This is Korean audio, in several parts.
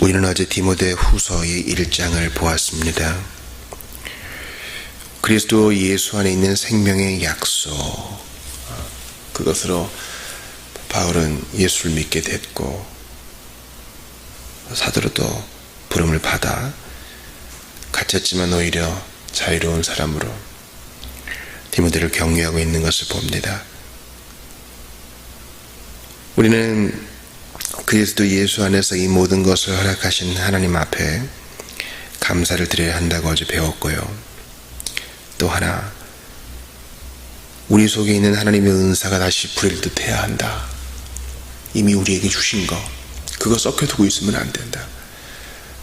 우리는 어제 디모데 후서의 1장을 보았습니다. 그리스도 예수 안에 있는 생명의 약속, 그것으로 바울은 예수를 믿게 됐고 사도로도 부름을 받아 갇혔지만 오히려 자유로운 사람으로 디모데를 격려하고 있는 것을 봅니다. 우리는 그리스도 예수 안에서 이 모든 것을 허락하신 하나님 앞에 감사를 드려야 한다고 어제 배웠고요. 또 하나, 우리 속에 있는 하나님의 은사가 다시 불일 듯 해야 한다. 이미 우리에게 주신 거, 그거 썩혀두고 있으면 안 된다.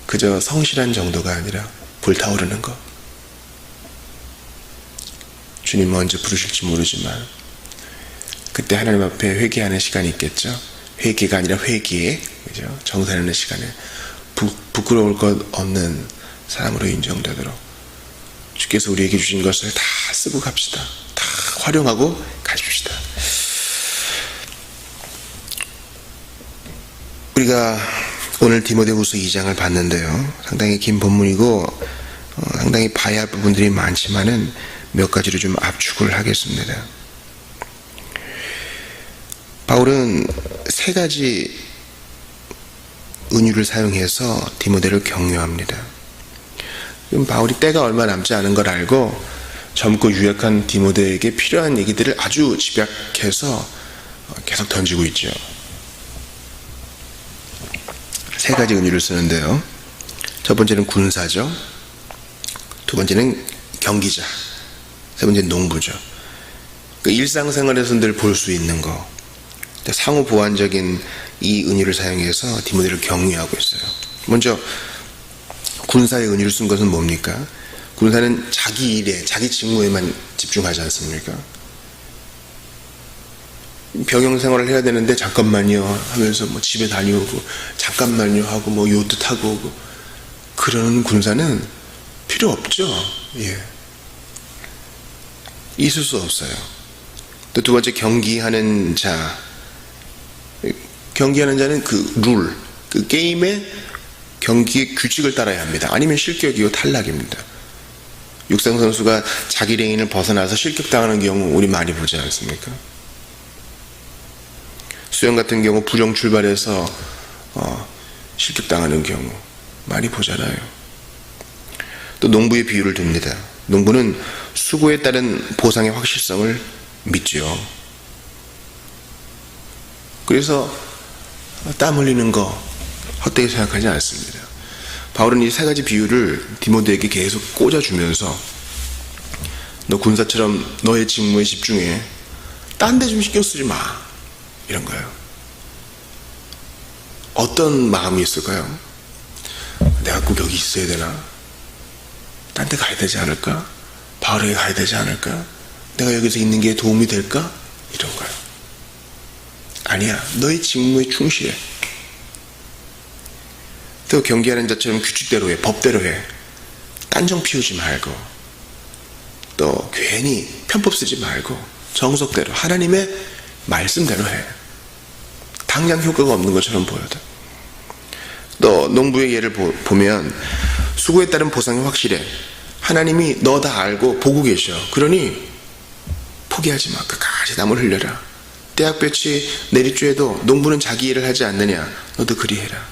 그저 성실한 정도가 아니라 불타오르는 거. 주님 언제 부르실지 모르지만 그때 하나님 앞에 회개하는 시간이 있겠죠. 회개가 아니라 회개에, 그죠? 정산하는 시간에 부끄러울 것 없는 사람으로 인정되도록 주께서 우리에게 주신 것을 다 쓰고 갑시다. 다 활용하고 가십시다. 우리가 오늘 디모데후서 2장을 봤는데요. 상당히 긴 본문이고 상당히 봐야 할 부분들이 많지만은 몇 가지로 좀 압축을 하겠습니다. 바울은 세 가지 은유를 사용해서 디모데를 격려합니다. 바울이 때가 얼마 남지 않은 걸 알고 젊고 유약한 디모데에게 필요한 얘기들을 아주 집약해서 계속 던지고 있죠. 세 가지 은유를 쓰는데요. 첫 번째는 군사죠. 두 번째는 경기자. 세 번째는 농부죠. 일상생활에서 늘 볼 수 있는 거. 상호 보완적인 이 은유를 사용해서 디모데를 격려하고 있어요. 먼저 군사의 은유를 쓴 것은 뭡니까? 군사는 자기 일에, 자기 직무에만 집중하지 않습니까? 병영 생활을 해야 되는데 잠깐만요 하면서 집에 다녀오고 잠깐만요 하고 요트 타고 오고 그러는 군사는 필요 없죠. 예. 있을 수 없어요. 또 두 번째, 경기하는 자. 경기하는 자는 그 게임의 경기의 규칙을 따라야 합니다. 아니면 실격이요, 탈락입니다. 육상 선수가 자기 레인을 벗어나서 실격당하는 경우 우리 많이 보지 않습니까? 수영 같은 경우 부정 출발해서 실격당하는 경우 많이 보잖아요. 또 농부의 비유를 듭니다. 농부는 수고에 따른 보상의 확실성을 믿죠. 그래서 땀 흘리는 거 헛되게 생각하지 않습니다. 바울은 이 세 가지 비유를 디모데에게 계속 꽂아주면서 너 군사처럼 너의 직무에 집중해. 딴 데 좀 신경 쓰지 마. 이런 거예요. 어떤 마음이 있을까요? 내가 꼭 여기 있어야 되나? 딴 데 가야 되지 않을까? 바울에게 가야 되지 않을까? 내가 여기서 있는 게 도움이 될까? 이런 거예요. 아니야. 너의 직무에 충실해. 또 경기하는 자처럼 규칙대로 해. 법대로 해. 딴정 피우지 말고 또 괜히 편법 쓰지 말고 정석대로 하나님의 말씀대로 해. 당장 효과가 없는 것처럼 보여도. 또 농부의 예를 보면 수고에 따른 보상이 확실해. 하나님이 너 다 알고 보고 계셔. 그러니 포기하지 마. 끝까지 땀을 흘려라. 대학볕이 내리쬐도 농부는 자기 일을 하지 않느냐. 너도 그리해라.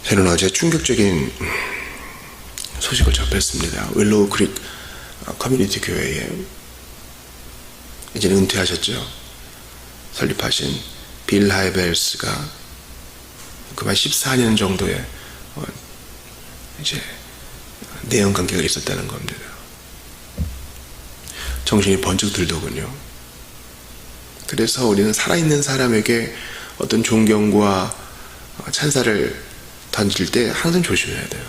저는 어제 충격적인 소식을 접했습니다. 윌로우 크릭 커뮤니티 교회에 이제는 은퇴하셨죠. 설립하신 빌 하이벨스가 그만 14년 정도의 이제 내연 관계가 있었다는 겁니다. 정신이 번쩍 들더군요. 그래서 우리는 살아있는 사람에게 어떤 존경과 찬사를 던질 때 항상 조심해야 돼요.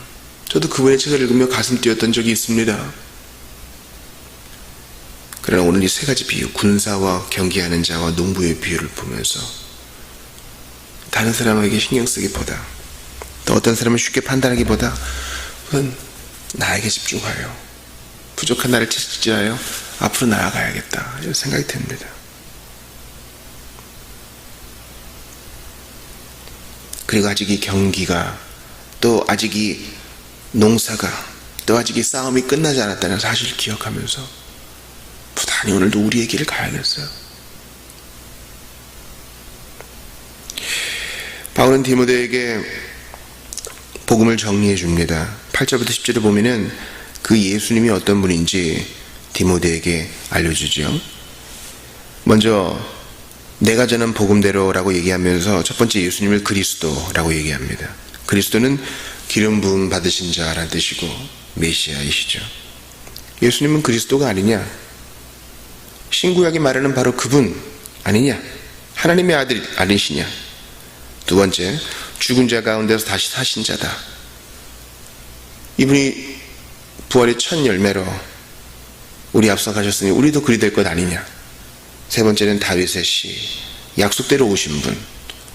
저도 그분의 책을 읽으며 가슴 뛰었던 적이 있습니다. 그러나 오늘 이 세 가지 비유, 군사와 경기하는 자와 농부의 비유를 보면서 다른 사람에게 신경 쓰기보다, 또 어떤 사람을 쉽게 판단하기보다 우선 나에게 집중하여 부족한 나를 채찍질하여 앞으로 나아가야겠다, 이런 생각이 듭니다. 그리고 아직 이 경기가, 또 아직 이 농사가, 또 아직 이 싸움이 끝나지 않았다는 사실을 기억하면서 부단히 오늘도 우리의 길을 가야겠어요. 바울은 디모데에게 복음을 정리해 줍니다. 8절부터 10절을 보면은 그 예수님이 어떤 분인지 디모데에게 알려주죠. 먼저 내가 전한 복음대로라고 얘기하면서 첫 번째 예수님을 그리스도라고 얘기합니다. 그리스도는 기름 부음 받으신 자라는 뜻이고 메시아이시죠. 예수님은 그리스도가 아니냐? 신구약이 말하는 바로 그분 아니냐? 하나님의 아들 아니시냐? 두 번째, 죽은 자 가운데서 다시 사신 자다. 이분이 부활의 첫 열매로 우리 앞서 가셨으니 우리도 그리 될 것 아니냐? 세 번째는 다윗의 씨, 약속대로 오신 분,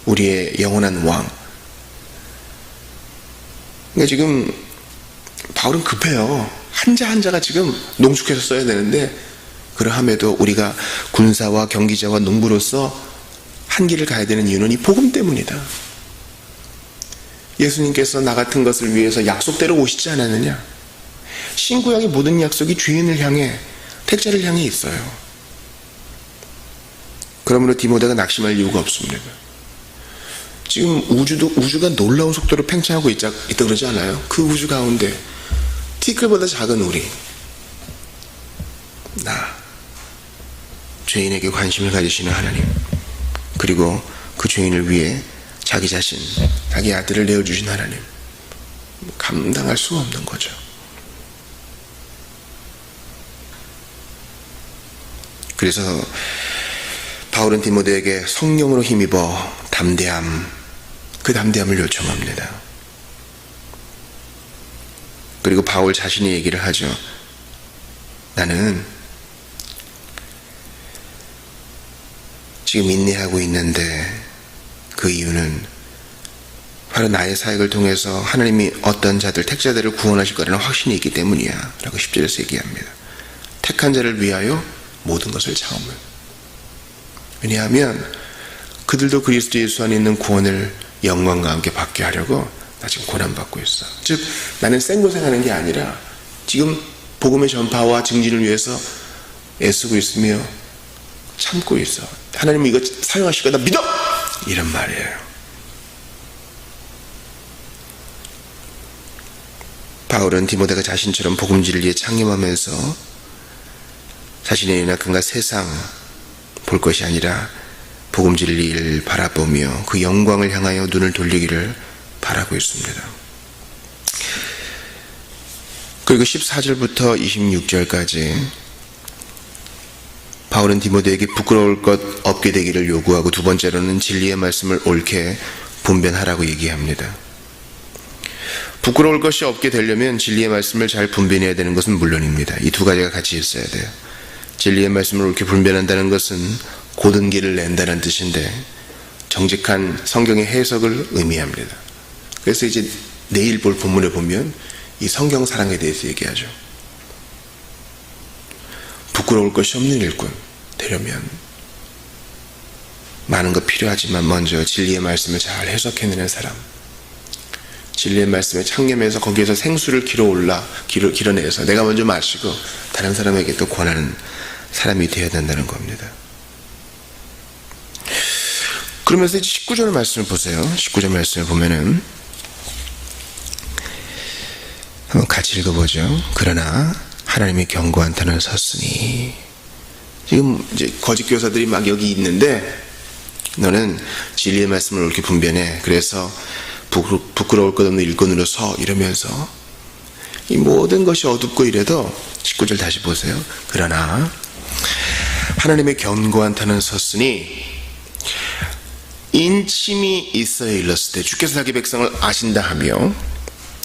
우리의 영원한 왕. 그러니까 지금 바울은 급해요. 한자 한자가 지금 농축해서 써야 되는데, 그러함에도 우리가 군사와 경기자와 농부로서 한 길을 가야 되는 이유는 이 복음 때문이다. 예수님께서 나 같은 것을 위해서 약속대로 오시지 않았느냐? 신구약의 모든 약속이 죄인을 향해, 택자를 향해 있어요. 그러므로 디모데가 낙심할 이유가 없습니다. 지금 우주가 놀라운 속도로 팽창하고 있다 그러지 않아요? 그 우주 가운데 티끌보다 작은 우리, 나, 죄인에게 관심을 가지시는 하나님, 그리고 그 죄인을 위해 자기 자신, 자기 아들을 내어주신 하나님, 감당할 수가 없는 거죠. 그래서 바울은 디모데에게 성령으로 힘입어 담대함, 그 담대함을 요청합니다. 그리고 바울 자신이 얘기를 하죠. 나는 지금 인내하고 있는데 그 이유는 바로 나의 사역을 통해서 하나님이 어떤 자들, 택자들을 구원하실 거라는 확신이 있기 때문이야 라고 10절에서 얘기합니다. 택한 자를 위하여 모든 것을 참으면, 왜냐하면 그들도 그리스도 예수 안에 있는 구원을 영광과 함께 받게 하려고 나 지금 고난받고 있어. 즉 나는 생고생하는 게 아니라 지금 복음의 전파와 증진을 위해서 애쓰고 있으며 참고 있어. 하나님이 이거 사용하실 거다 믿어! 이런 말이에요. 바울은 디모데가 자신처럼 복음 진리에 창념하면서 자신의 연약함과 세상 볼 것이 아니라 복음 진리를 바라보며 그 영광을 향하여 눈을 돌리기를 바라고 있습니다. 그리고 14절부터 26절까지 바울은 디모데에게 부끄러울 것 없게 되기를 요구하고, 두 번째로는 진리의 말씀을 옳게 분별하라고 얘기합니다. 부끄러울 것이 없게 되려면 진리의 말씀을 잘 분별해야 되는 것은 물론입니다. 이 두 가지가 같이 있어야 돼요. 진리의 말씀을 옳게 분별한다는 것은 고든 길을 낸다는 뜻인데, 정직한 성경의 해석을 의미합니다. 그래서 이제 내일 볼 본문에 보면 이 성경 사랑에 대해서 얘기하죠. 부끄러울 것이 없는 일꾼 되려면 많은 것 필요하지만 먼저 진리의 말씀을 잘 해석해내는 사람, 진리의 말씀에 창념해서 거기에서 생수를 길어내서 내가 먼저 마시고 다른 사람에게 또 권하는 사람이 되어야 된다는 겁니다. 그러면서 이제 19절 말씀을 보세요. 19절 말씀을 보면은 한번 같이 읽어보죠. 그러나 하나님의 견고한 터는 섰으니, 지금 이제 거짓 교사들이 막 여기 있는데 너는 진리의 말씀을 옳게 분별해. 그래서 부끄러울 것 없는 일꾼으로 서, 이러면서 이 모든 것이 어둡고 이래도 19절 다시 보세요. 그러나 하나님의 견고한 터는 섰으니 인침이 있어야 일렀을 때, 주께서 자기 백성을 아신다 하며,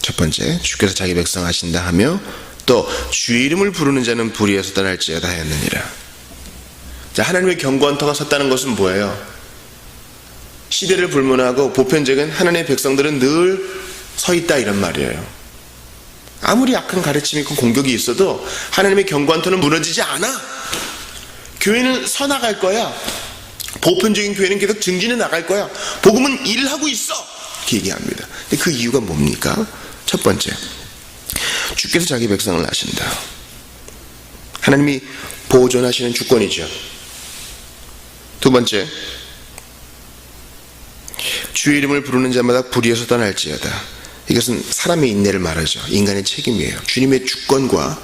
첫 번째, 주께서 자기 백성 아신다 하며, 또 주의 이름을 부르는 자는 불의에서 떠날지어다 하였느니라. 자, 하나님의 견고한 터가 섰다는 것은 뭐예요? 시대를 불문하고 보편적인 하나님의 백성들은 늘 서 있다, 이런 말이에요. 아무리 악한 가르침이 있고 공격이 있어도 하나님의 견고한 터는 무너지지 않아. 교회는 서 나갈 거야. 보편적인 교회는 계속 증진해 나갈 거야. 복음은 일을 하고 있어. 이렇게 얘기합니다. 근데 그 이유가 뭡니까? 첫 번째, 주께서 자기 백성을 아신다. 하나님이 보존하시는 주권이죠. 두 번째, 주의 이름을 부르는 자마다 불의에서 떠날지어다. 이것은 사람의 인내를 말하죠. 인간의 책임이에요. 주님의 주권과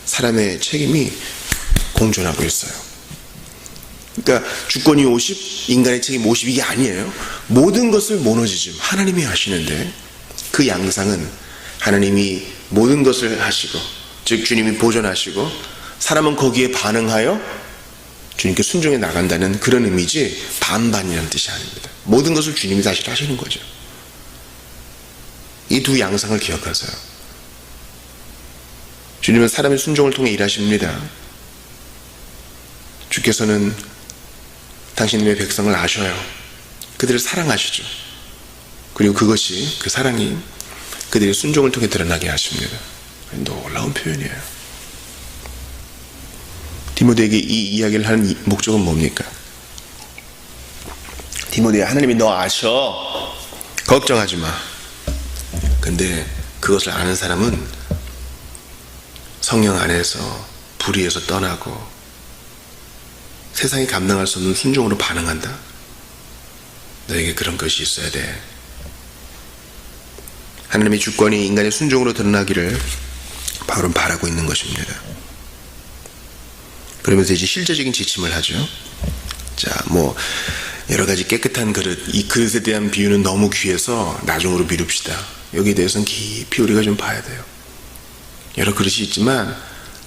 사람의 책임이 공존하고 있어요. 그러니까 주권이 50, 인간의 책임 50, 이게 아니에요. 모든 것을 모노지즘 하나님이 하시는데, 그 양상은 하나님이 모든 것을 하시고, 즉 주님이 보존하시고, 사람은 거기에 반응하여 주님께 순종해 나간다는 그런 의미지, 반반이라는 뜻이 아닙니다. 모든 것을 주님이 다시 하시는 거죠. 이 두 양상을 기억하세요. 주님은 사람의 순종을 통해 일하십니다. 주께서는 당신의 백성을 아셔요. 그들을 사랑하시죠. 그리고 그것이, 그 사랑이 그들의 순종을 통해 드러나게 하십니다. 놀라운 표현이에요. 디모데에게 이 이야기를 하는 목적은 뭡니까? 디모데야, 하나님이 너 아셔. 걱정하지 마. 근데 그것을 아는 사람은 성령 안에서 불의에서 떠나고 세상이 감당할 수 없는 순종으로 반응한다. 너에게 그런 것이 있어야 돼. 하나님의 주권이 인간의 순종으로 드러나기를 바울은 바라고 있는 것입니다. 그러면서 이제 실제적인 지침을 하죠. 자, 여러 가지 깨끗한 그릇, 이 그릇에 대한 비유는 너무 귀해서 나중으로 미룹시다. 여기에 대해서는 깊이 우리가 좀 봐야 돼요. 여러 그릇이 있지만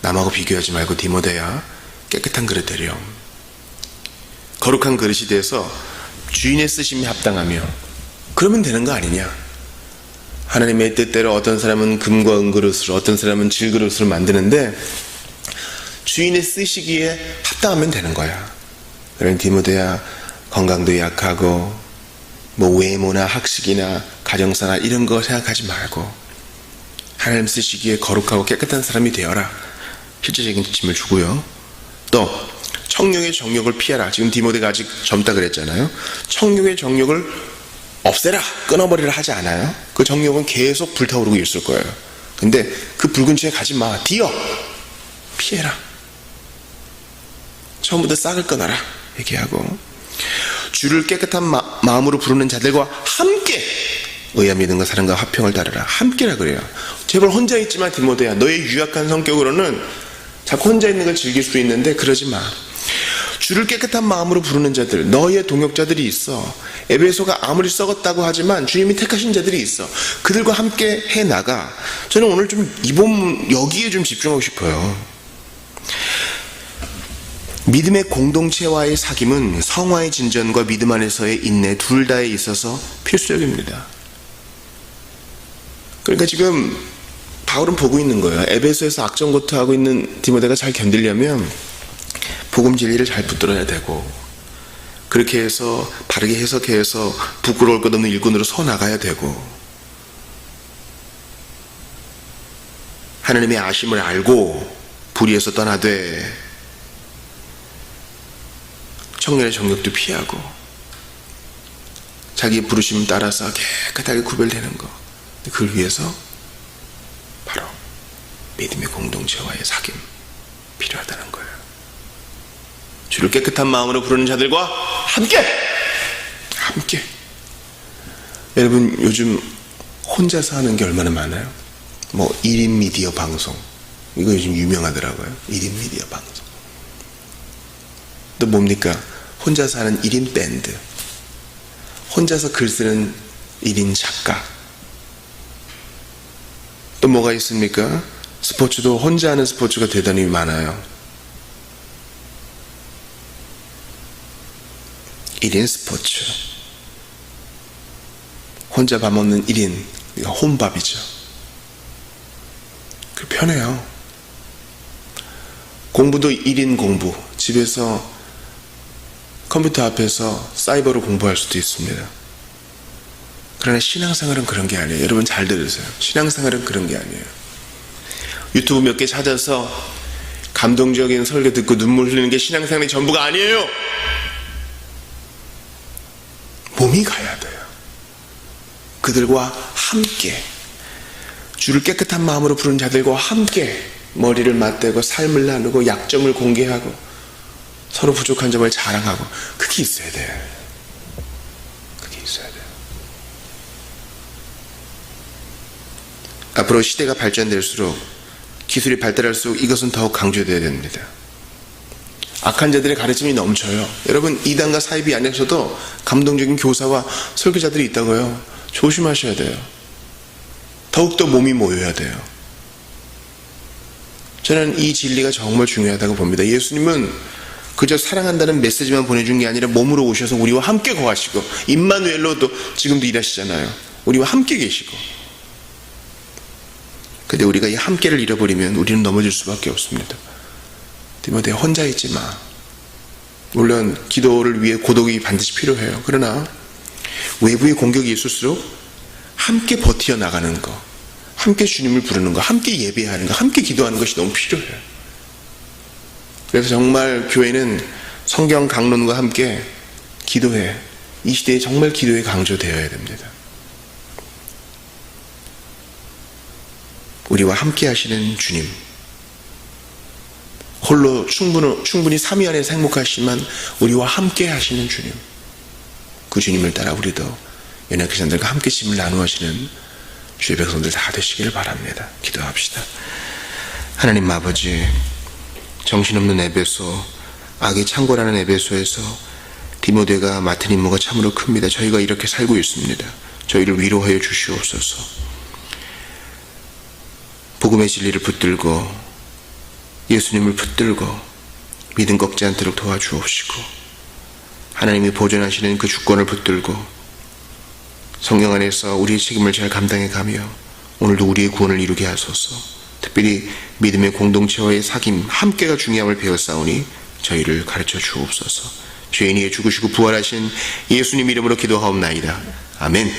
남하고 비교하지 말고 디모데야, 깨끗한 그릇 되렴. 거룩한 그릇이 돼서 주인의 쓰심에 합당하며, 그러면 되는 거 아니냐. 하나님의 뜻대로 어떤 사람은 금과 은그릇으로, 어떤 사람은 질그릇으로 만드는데 주인의 쓰시기에 합당하면 되는 거야. 그런 디모데야, 건강도 약하고 외모나 학식이나 가정사나 이런 거 생각하지 말고 하나님 쓰시기에 거룩하고 깨끗한 사람이 되어라. 실제적인 지침을 주고요. 또 청룡의 정욕을 피하라. 지금 디모데가 아직 젊다 그랬잖아요. 청룡의 정욕을 없애라, 끊어버리라 하지 않아요. 그 정욕은 계속 불타오르고 있을 거예요. 근데 그 붉은 채에 가지 마. 뒤어 피해라. 처음부터 싹을 끊어라 얘기하고, 주를 깨끗한 마음으로 부르는 자들과 함께 의와 믿음과 사랑과 화평을 따르라. 함께라 그래요. 제발 혼자 있지만 디모데야, 너의 유약한 성격으로는 자꾸 혼자 있는 걸 즐길 수 있는데 그러지 마. 주를 깨끗한 마음으로 부르는 자들, 너의 동역자들이 있어. 에베소가 아무리 썩었다고 하지만 주님이 택하신 자들이 있어. 그들과 함께 해나가. 저는 오늘 좀 이번 여기에 좀 집중하고 싶어요. 믿음의 공동체와의 사귐은 성화의 진전과 믿음 안에서의 인내 둘 다에 있어서 필수적입니다. 그러니까 지금 바울은 보고 있는 거예요. 에베소에서 악전고투하고 있는 디모데가 잘 견디려면 복음 진리를 잘 붙들어야 되고, 그렇게 해서 바르게 해석해서 부끄러울 것 없는 일꾼으로 서 나가야 되고, 하나님의 아심을 알고 불의에서 떠나되 청년의 정욕도 피하고 자기의 부르심 따라서 깨끗하게 구별되는 것, 그걸 위해서 바로 믿음의 공동체와의 사귐 필요하다는 거예요. 주를 깨끗한 마음으로 부르는 자들과 함께. 여러분, 요즘 혼자서 하는 게 얼마나 많아요. 1인 미디어 방송, 이거 요즘 유명하더라고요. 1인 미디어 방송. 또 뭡니까? 혼자서 하는 1인 밴드, 혼자서 글 쓰는 1인 작가. 또 뭐가 있습니까? 스포츠도 혼자 하는 스포츠가 대단히 많아요. 1인 스포츠, 혼자 밥 먹는 1인, 이거 혼밥이죠. 그 편해요. 공부도 1인 공부, 집에서 컴퓨터 앞에서 사이버로 공부할 수도 있습니다. 그러나 신앙생활은 그런 게 아니에요. 여러분 잘 들으세요. 신앙생활은 그런 게 아니에요. 유튜브 몇 개 찾아서 감동적인 설교 듣고 눈물 흘리는 게 신앙생활의 전부가 아니에요. 몸이 가야 돼요. 그들과 함께, 주를 깨끗한 마음으로 부른 자들과 함께 머리를 맞대고 삶을 나누고 약점을 공개하고 서로 부족한 점을 자랑하고, 그게 있어야 돼요. 그게 있어야 돼요. 앞으로 시대가 발전될수록, 기술이 발달할수록 이것은 더욱 강조되어야 됩니다. 악한 자들의 가르침이 넘쳐요. 여러분, 이단과 사이비 안에서도 감동적인 교사와 설교자들이 있다고요. 조심하셔야 돼요. 더욱더 몸이 모여야 돼요. 저는 이 진리가 정말 중요하다고 봅니다. 예수님은 그저 사랑한다는 메시지만 보내준 게 아니라 몸으로 오셔서 우리와 함께 거하시고, 임마누엘로도 지금도 일하시잖아요. 우리와 함께 계시고. 근데 우리가 이 함께를 잃어버리면 우리는 넘어질 수밖에 없습니다. 디모데, 혼자 있지 마. 물론 기도를 위해 고독이 반드시 필요해요. 그러나 외부의 공격이 있을수록 함께 버티어 나가는 거, 함께 주님을 부르는 거, 함께 예배하는 거, 함께 기도하는 것이 너무 필요해요. 그래서 정말 교회는 성경 강론과 함께 기도해, 이 시대에 정말 기도에 강조되어야 됩니다. 우리와 함께 하시는 주님, 홀로 충분히 삼위 안에서 행복하시지만 우리와 함께 하시는 주님, 그 주님을 따라 우리도 연약한 자들과 함께 짐을 나누어 하시는 주의 백성들 다 되시기를 바랍니다. 기도합시다. 하나님 아버지, 정신없는 에베소, 악이 창궐하는 에베소에서 디모데가 맡은 임무가 참으로 큽니다. 저희가 이렇게 살고 있습니다. 저희를 위로하여 주시옵소서. 복음의 진리를 붙들고 예수님을 붙들고 믿음 꺾지 않도록 도와주옵시고, 하나님이 보존하시는 그 주권을 붙들고 성령 안에서 우리의 책임을 잘 감당해가며 오늘도 우리의 구원을 이루게 하소서. 특별히 믿음의 공동체와의 사귐, 함께가 중요함을 배웠사오니 저희를 가르쳐 주옵소서. 죄인이 죽으시고 부활하신 예수님 이름으로 기도하옵나이다. 아멘.